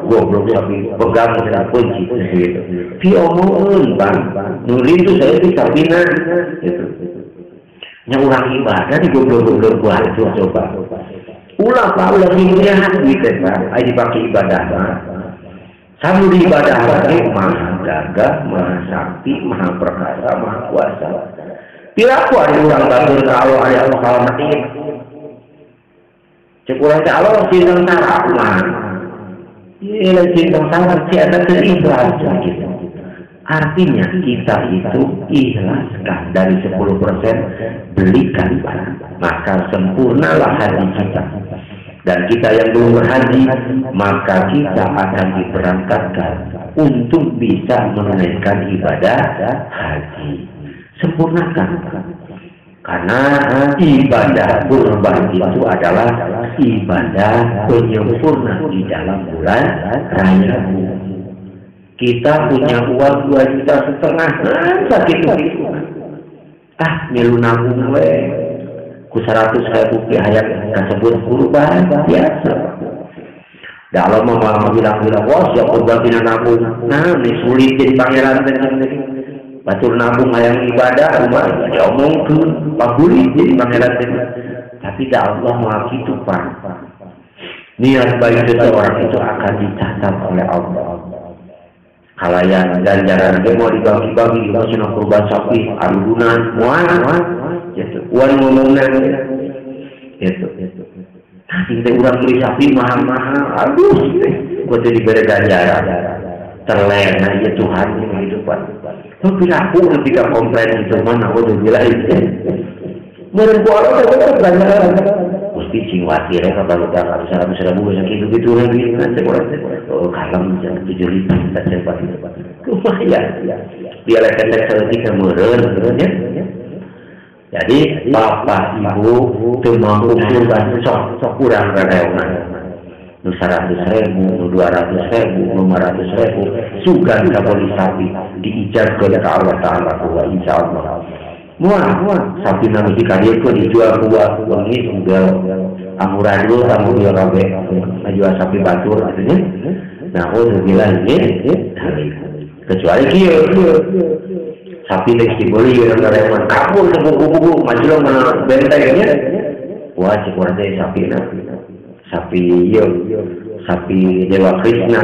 goblok sapi begang tidak kunci gitu. Diomongin bang, nulin itu saya di sapina gitu. Yang orang ibadah di goblok-goblok buat itu coba. Ulah pak ulah dunia gitu pak, ayo dipakai ibadah pak. Sambil di ibadah lagi maha gagah, maha sakti, maha perkasa, maha kuasa. Bila aku ada orang batur kalau ada Allah kalau mati, cekurang Allah sintang sarap mah. Ini sintang sarap siapa terikhlas gitu. Artinya kita itu ikhlaskan dari 10% belikan barang, maka sempurnalah haji kita. Dan kita yang belum berhaji, maka kita akan diberangkatkan untuk bisa menunaikan ibadah haji. Sempurnakan, karena ibadah kurban itu adalah ibadah penyempurna di dalam bulan raya. Kita punya uang 2,5 juta, sakit itu. Milu nabung we. Ku 100.000 rupiah hayat tersebut kurban biasa. Dalam mau bilang-bilang, wah siap kurban pina nabung. Nah, ini sulit jadi pangeran tadi. Batur nabung ayang ibadah, rumah diomongkan, pagulit jadi pangeran tadi. Tapi Allah mau gitu pak. Niat baik seseorang itu akan dicatat oleh Allah. Kalayan ganjaran dia mau dibagi-bagi masih kurban sapi adunan muan gitu uan ngomongnya gitu kita udah beli sapi mahal-mahal aduh gue jadi beri ganjaran terlena aja Tuhan yang kehidupan tapi aku ketika komplain itu mana aku udah bilang berkuala tetap ganjaran mesti cingwati ya kalau udah nggak bisa gitu lagi nanti oh kalem jangan 7.000 kita cepat lumayan dia lagi seperti kemudian ya jadi bapak ibu itu mampu kurban sok kurang rereungan 100.000, 200.000, 500.000 sugan kaboli sapi diijarkan ke Allah Ta'ala wa insyaallah muah sapi nang dikadieukeun dijual buat wangi unggal amuran dulu kamu jual rabe jual sapi batur artinya nah udah bilang ini kecuali kieu sapi teh dibeli yang karyawan kabur ke buku-buku maju mana bentengnya wah cik teh sapi sapi Dewa Krishna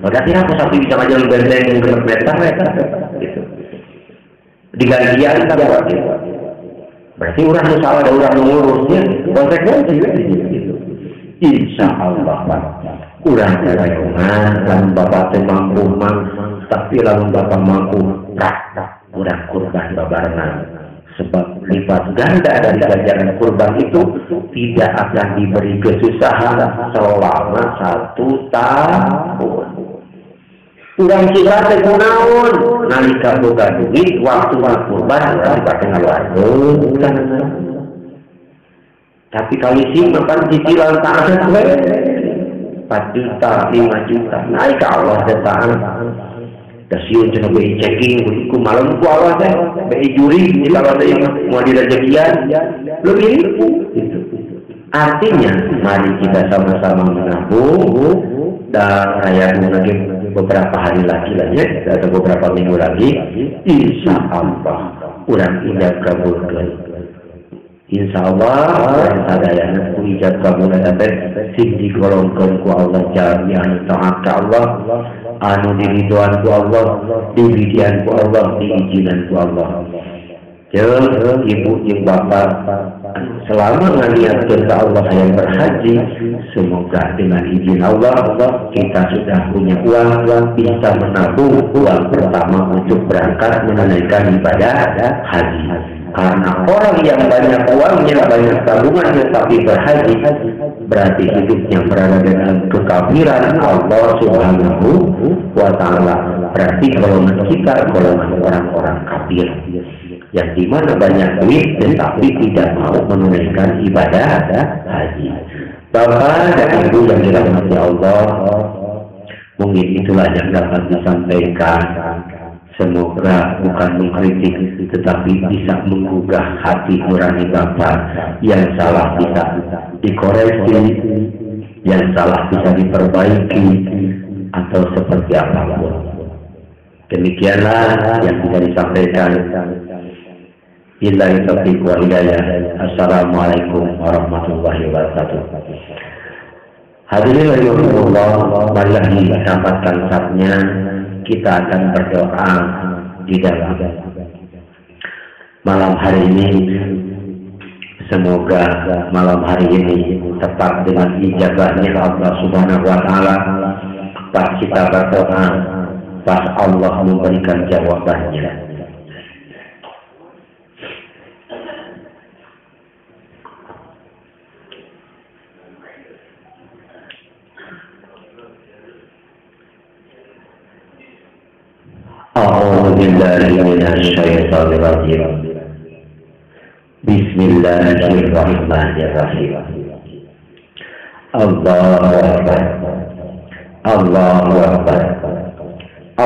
berarti apa sapi bisa maju benteng meter gitu digantian berarti orang salah ada orang mengurusnya konsekuensi gitu insya Allah kurang rereungan lamun bapak teh mampu tapi lamun bapak mampu kurang kurban babarengan sebab lipat ganda dari ganjaran kurban itu tidak akan diberi kesusahan selama 1 tahun. Kurang kita teh kunaon nalika boga duit waktu kurban urang pake ngaluarkeun tapi kali sih makan cicilan tanah 4 juta 5 juta naik ke Allah datang dasiun cenah BI checking ku malam ku Allah teh BI juri di kalau ada yang mau dirajakian lebih itu artinya mari kita sama-sama menabung dan rayakan lagi beberapa hari lagi ya atau beberapa minggu lagi insya Allah kurang ijab kabulkan insya Allah kurang sadayana ku ijab kabulkan sampai sing digolongkan ku Allah jami anu taat ke Allah anu diriduan ku Allah dibidian ku Allah diizinan ku Allah jeung ibu jeung bapak selama ngaliatkeun ka Allah yang berhaji semoga dengan izin Allah kita sudah punya uang bisa menabung uang pertama untuk berangkat menunaikan ibadah haji karena orang yang banyak uangnya banyak tabungannya tapi berhaji berarti hidupnya berada dalam kekafiran Allah Subhanahu wa Ta'ala berarti golongan kita golongan orang-orang kafir yang dimana banyak duit tetapi tidak mau menunaikan ibadah haji. Bapak dan Ibu yang dirahmati Allah, mungkin itulah yang dapat disampaikan. Semoga bukan mengkritik tetapi bisa menggugah hati nurani Bapak. Yang salah bisa dikoreksi, yang salah bisa diperbaiki atau seperti apapun. Demikianlah yang bisa disampaikan. Billahi taufiq wal hidayah. Assalamualaikum warahmatullahi wabarakatuh. Hadirin rahimakumullah, marilah didapatkan saatnya kita akan berdoa di dalam malam hari ini. Semoga malam hari ini tepat dengan ijabahnya Allah Subhanahu wa Ta'ala. Pas kita berdoa, pas Allah memberikan jawabannya. أعوذ بالله من الشيطان الرجيم بسم الله الرحمن الرحيم الله أكبر الله أكبر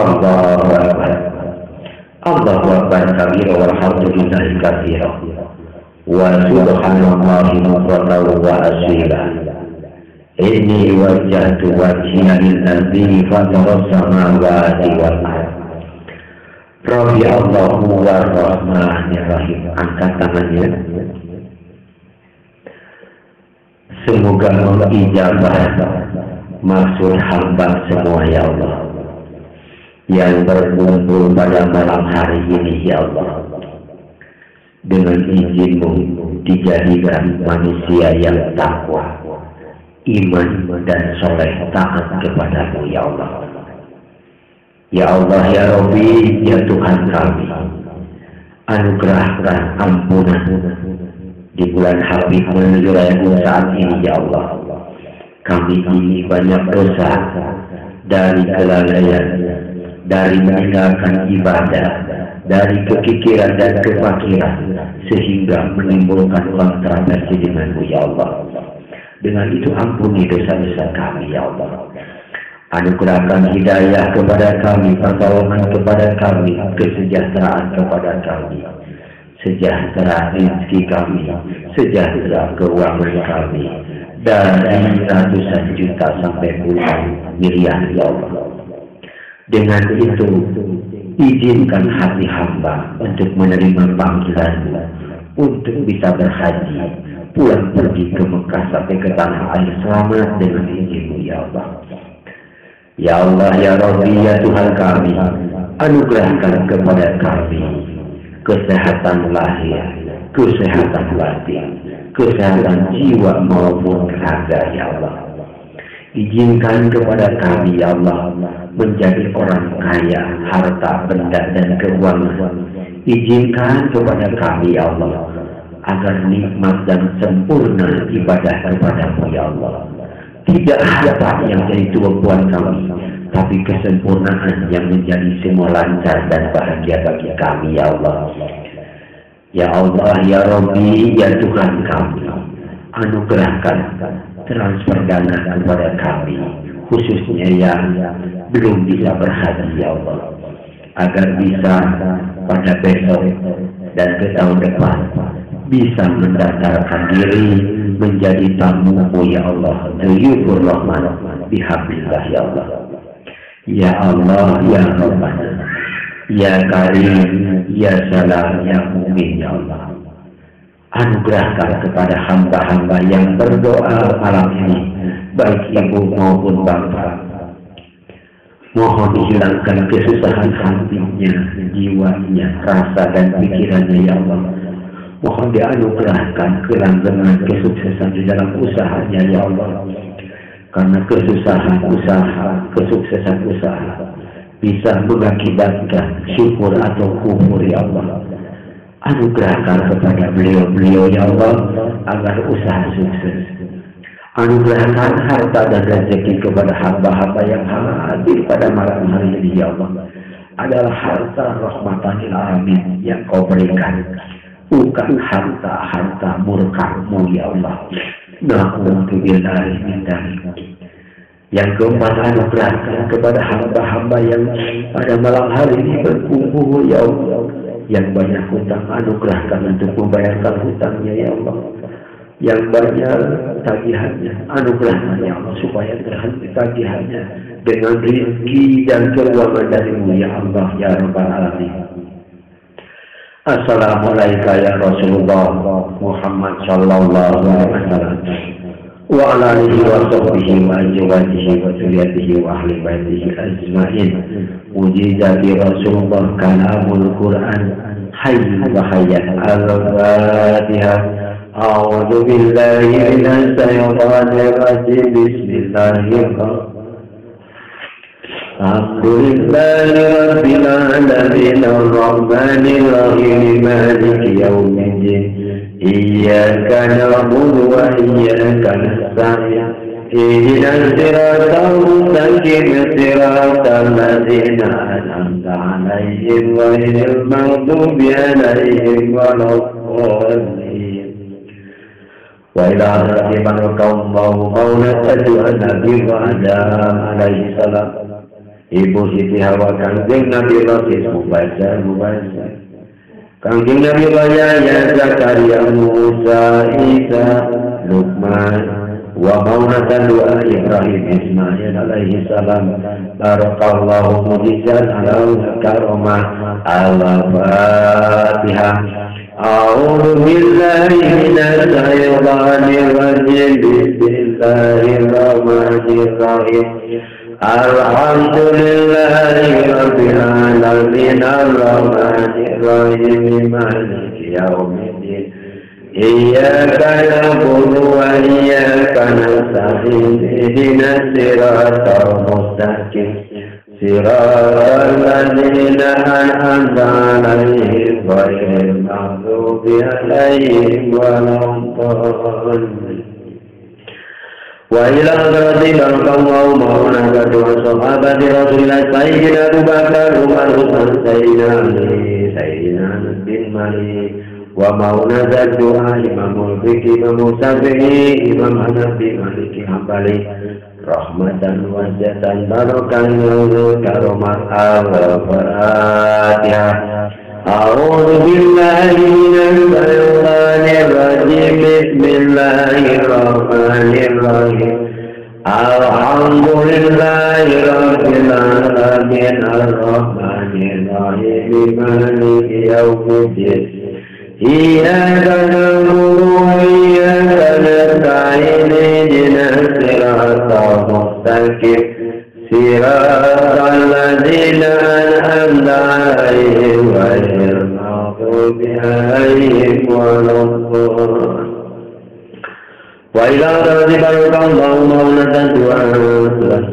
الله أكبر الله أكبر كبيرا والحمد لله كثيرا وسبحان الله بكرة وأصيلا إني وجهت وجهي للذي فطر السماوات والأرض Rabbi Allahu Rahmanir-Rahim. Angkat tangannya. Semoga mengijabah maksud hamba semua ya Allah. yang berkumpul pada malam hari ini, ya Allah. Dengan izin-Mu dijadikan manusia yang takwa, iman dan soleh taat kepada-Mu, ya Allah. Ya Allah, ya Rabbi, ya Tuhan kami, anugerahkan ampunan di bulan Habib menuju rayamu saat ini, ya Allah. Kami ini banyak dosa, dari kelalaian, dari meninggalkan ibadah, dari kekikiran dan kefakiran, sehingga menimbulkan kontroversi dengan-Mu, ya Allah. Dengan itu ampuni dosa-dosa kami, ya Allah. Anugerahkan hidayah kepada kami, pertolongan kepada kami, kesejahteraan kepada kami, sejahtera rezeki kami, sejahtera keuangan kami, dari ratusan juta sampai puluhan miliar, ya Allah. Dengan itu, izinkan hati hamba untuk menerima panggilan-Mu, untuk bisa berhaji, pulang pergi ke Mekah sampai ke tanah air selamat dengan izin-Mu, ya Allah. Ya Allah, ya Rabbi, ya Tuhan kami, anugerahkan kepada kami kesehatan lahir, kesehatan batin, kesehatan jiwa maupun raga, ya Allah. Izinkan kepada kami, ya Allah, menjadi orang kaya, harta, benda, dan keuangan. Izinkan kepada kami, ya Allah, agar nikmat dan sempurna ibadah kepada-Mu, ya Allah. Tidak harta yang jadi tumpuan kami, tapi kesempurnaan yang menjadi semua lancar dan bahagia bagi kami, ya Allah. Ya Allah, ya Rabbi, ya Tuhan kami, anugerahkan transfer dana kepada kami, khususnya yang belum bisa berhaji, ya Allah, agar bisa pada besok dan ke tahun depan bisa mendaftarkan diri menjadi tamu-Mu, ya Allah. Duyufur Rahman bihamdillah, ya Allah. Ya Allah, ya Rabbana, ya Karim, ya Salam, ya Mu'min, ya Allah. Anugerahkan kepada hamba-hamba yang berdoa malam ini, baik ibu maupun bapak. Mohon dihilangkan kesusahan hatinya, jiwanya, rasa dan pikirannya, ya Allah. Mohon dianugerahkan kelanggengan kesuksesan di dalam usahanya, ya Allah. Karena kesusahan usaha, kesuksesan usaha bisa mengakibatkan syukur atau kufur, ya Allah. Anugerahkan kepada beliau-beliau, ya Allah, agar usaha sukses. Anugerahkan harta dan rezeki kepada hamba-hamba yang hadir pada malam hari ini, ya Allah. Adalah harta rahmatan lil alamin yang Kau berikan, bukan harta murka-Mu, ya Allah. Na'udzubillahi min dzalik. Yang keempat, anugerahkan kepada hamba-hamba yang pada malam hari ini berkumpul, ya Allah, yang banyak hutang, anugerahkan untuk membayarkan hutangnya, ya Allah. Yang banyak tagihannya, anugerahkan, ya Allah, supaya terhenti tagihannya dengan rezeki dan keuangan dari-Mu, ya Allah, ya Rabbal Alamin. Assalamualaikum ya Rasulullah Muhammad sallallahu alaihi wasallam wa ala alihi wa sahbihi wa azwajihi wa dzurriyyatihi wa ahli baitihi ajma'in. Mujiza bi Rasulullah kalamul Quran hayy wa hayyan. Al-Fatihah. A'udzu billahi minasy syaithanir rajim. Bismillahirrahmanirrahim. Alhamdulillahi rabbil alamin arrahmanir rahim maliki yaumiddin. Iyyaka na'budu wa iyyaka nasta'in. Ihdinas siratal mustaqim, siratal ladzina an'amta 'alaihim ghairil maghdubi 'alaihim waladdallin. Wa ila rabbika qawmun qawlan Nabi wa Adam alaihi salam. Ibu Siti Hawa, Kangjeng Nabi Rasul Mubazzar, Kangjeng Nabi Yahya, Zakaria, Musa, Isa, Luqman, wa maunatan doa Ibrahim Ismail alaihi salam. Barakallahu mujizan ala karomah. Al-Fatihah. A'udzu billahi minasy syaithanir rajim. Bismillahirrahmanirrahim. Alhamdulillahi rabbil alamin arrahmanir rahim maliki yaumiddin iyyaka na'budu wa iyyaka nasta'in ihdinas siratal mustaqim siratal ladzina an'amta 'alaihim ghairil maghdubi 'alaihim waladdallin. Wa ila hadratil qawmi maulana wa sahabati rasulillah sayyidina Abu Bakar Umar Utsman sayyidina Ali sayyidina bin Malik wa maulana doa Imamul Fiqh Imam Syafi'i Imam Hanafi Maliki Hambali rahmatan wajatan barokan karomat al-Fatihah. A'udzu billahi minasy syaithanir rajim. Bismillahirrahmanirrahim. Alhamdulillahi rabbil alamin arrahmanir rahim maliki yaumiddin iyyaka na'budu wa iyyaka nasta'in ihdinas siratal mustaqim siratal ladzina an'amta 'alaihim ghairil maghdubi 'alaihim waladdallin. Wa ila rabbikal maulana doa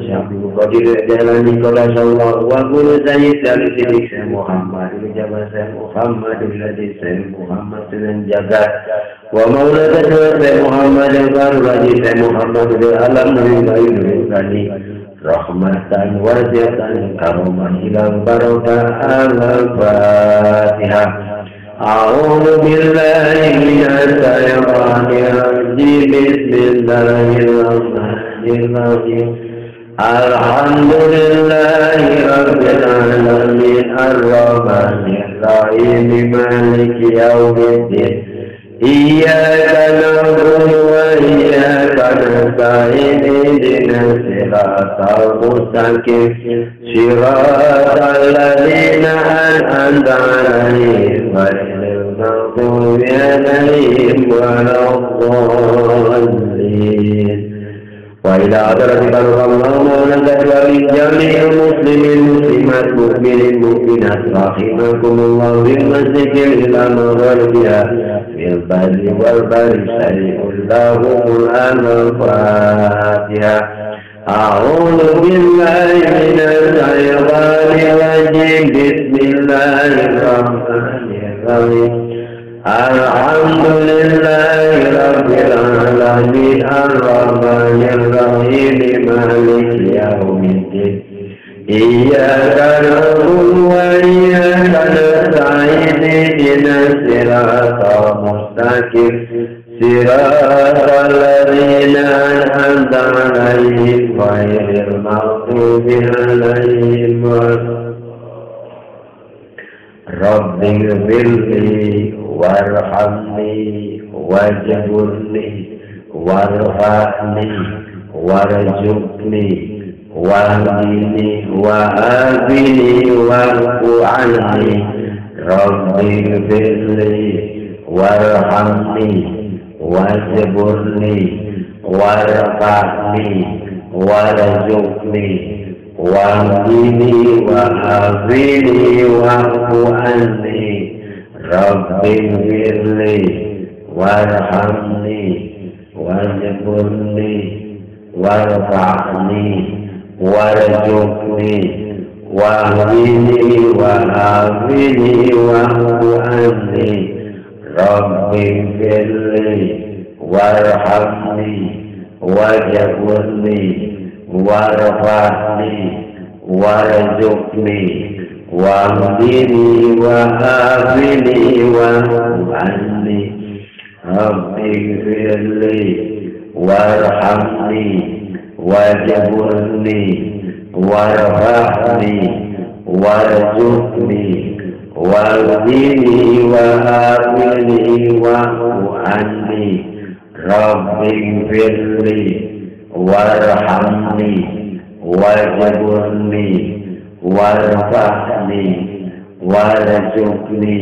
syafi'u qadir jalani qala sallallahu wa qul sayyid al-sidik Muhammad jabal Muhammad alladhi Muhammad dan jagat wa maulana doa Muhammad al-radhi Muhammad alam min rahmatan wajatan karoman hilang barokah al-Fatihah. A'udzu billahi minasy syaithanir rajim. Bismillahirrahmanirrahim. Alhamdulillahi rabbil alamin arrahmanir rahim maliki yaumiddin iyyaka na'budu wa iyyaka nasta'in ihdinas siratal mustaqim siratal ladzina an'amta 'alaihim ghairil maghdubi 'alaihim waladdallin. Wa ila hadratil maulana dari jami'il muslimin muslimat mu'minin mu'minat rahimakumullah bil masjidil al-maghribiya bil barri wal bahri syari'ul lahumul al-Fatihah. A'udzu billahi minasy syaithanir rajim. Bismillahirrahmanirrahim. Alhamdulillahi rabbil alamin arrahmanir rahim maliki yaumiddin iyyaka na'budu wa iyyaka nasta'in ihdinas siratal mustaqim siratal ladzina an'amta 'alaihim ghairil maghdubi 'alaihim waladdallin. Rabbighfirli warhamni wajburni warfa'ni warzuqni wahdini wa'afini wa'fu anni. Rabbighfirli warhamni wajburni warfa'ni warzuqni wahdini wa'afini wa'fu anni. Rabbighfirli warhamni wajburni warfa'ni warzuqni wahdini wa'afini wa'fu anni. Rabbighfirli warhamni wajburni warfa'ni warzuqni wahdini wa'afini wa'fu anni. Rabbighfirli warhamni wajburni warfa'ni warzuqni wahdini wa'afini wa'fu anni. Rabbighfirli warhamni wajburni warfa'ni warzuqni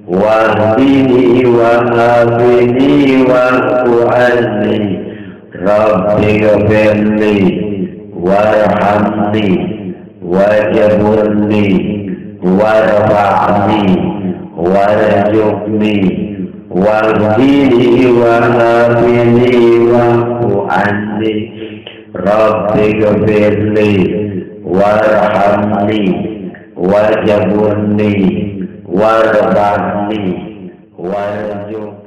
wahdini wa'afini wa'fu anni. Rabbighfirli warhamni wajburni warfa'ni warzuqni wahdini wa'afini wa'fu anni rabbi ghfirli warhamni wajburni warfa'ni warzuqni